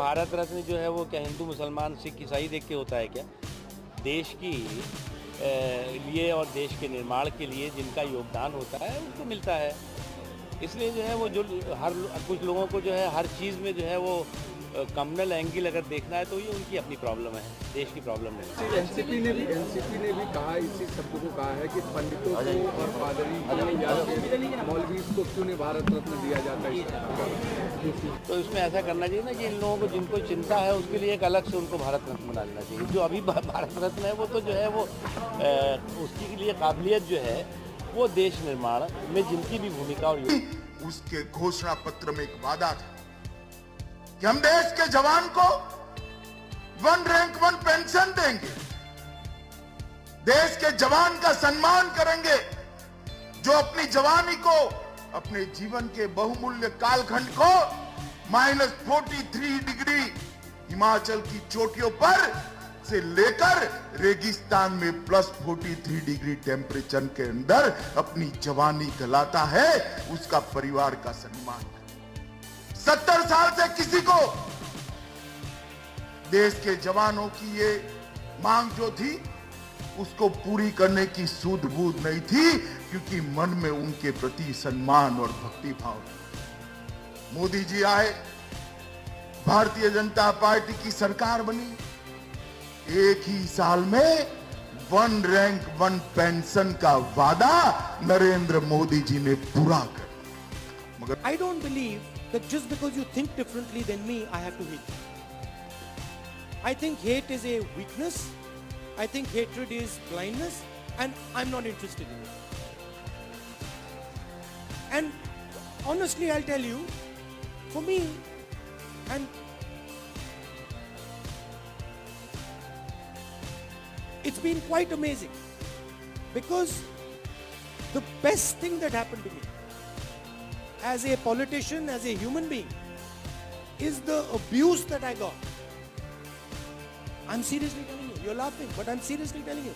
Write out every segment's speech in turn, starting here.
भारत रत्न जो है वो क्या हिंदू मुसलमान सिख ईसाई देख के होता है क्या? देश की लिए और देश के निर्माण के लिए जिनका योगदान होता है उनको मिलता है। इसलिए जो है वो जो हर कुछ लोगों को जो है हर चीज़ में जो है वो कम्युनल एंगल अगर देखना है तो ये उनकी अपनी प्रॉब्लम है, देश की प्रॉब्लम नहीं। एनसीपी ने भी कहा, इसी शब्द को कहा है कि पंडितों को और पादरी को या मौलवी को क्यों नहीं भारत रत्न दिया जाता है। तो इसमें ऐसा करना चाहिए ना कि इन लोगों को जिनको चिंता है उसके लिए एक अलग से उनको भारत रत्न बना लेना चाहिए। जो अभी भारत रत्न है वो तो जो है वो उसके लिए काबिलियत जो है वो देश निर्माण में जिनकी भी भूमिका और उसके घोषणा पत्र में एक वादा था कि हम देश के जवान को 1 रैंक 1 पेंशन देंगे, देश के जवान का सम्मान करेंगे, जो अपनी जवानी को, अपने जीवन के बहुमूल्य कालखंड को -43 डिग्री हिमाचल की चोटियों पर से लेकर रेगिस्तान में +43 डिग्री टेम्परेचर के अंदर अपनी जवानी गलाता है, उसका परिवार का सम्मान। 70 साल से किसी को देश के जवानों की ये मांग जो थी उसको पूरी करने की सूझ बूझ नहीं थी, क्योंकि मन में उनके प्रति सम्मान और भक्ति भाव था। मोदी जी आए, भारतीय जनता पार्टी की सरकार बनी, एक ही साल में 1 रैंक 1 पेंशन का वादा नरेंद्र मोदी जी ने पूरा कर दिया। मगर I don't believe that just because you think differently than me, I have to hate you. I think hate is a weakness. I think hatred is blindness, and I'm not interested in it. And honestly, I'll tell you, for me, and it's been quite amazing, because the best thing that happened to me as a politician, as a human being, is the abuse that I got. I'm seriously telling you, you're laughing, but I'm seriously telling you,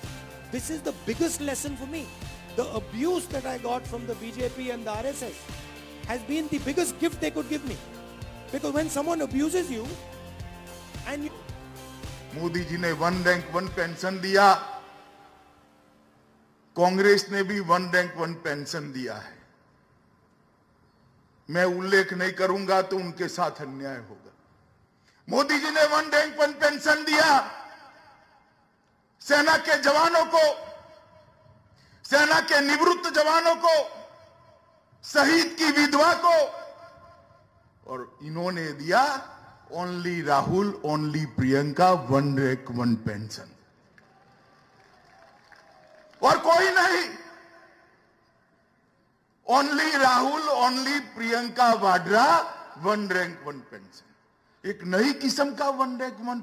this is the biggest lesson for me. The abuse that I got from the BJP and the RSS has been the biggest gift they could give me. Because when someone abuses you, and you... Modi ji ने 1 rank 1 pension दिया, कांग्रेस ने भी 1 rank 1 pension दिया है। मैं उल्लेख नहीं करूंगा तो उनके साथ अन्याय होगा। मोदी जी ने 1 रैंक 1 पेंशन दिया सेना के जवानों को, सेना के निवृत्त जवानों को, शहीद की विधवा को, और इन्होंने दिया only Rahul, only Priyanka 1 rank 1 pension, और कोई नहीं। Only Rahul, only Priyanka Vadra 1 rank 1 pension, एक नई किस्म का 1 रैंक 1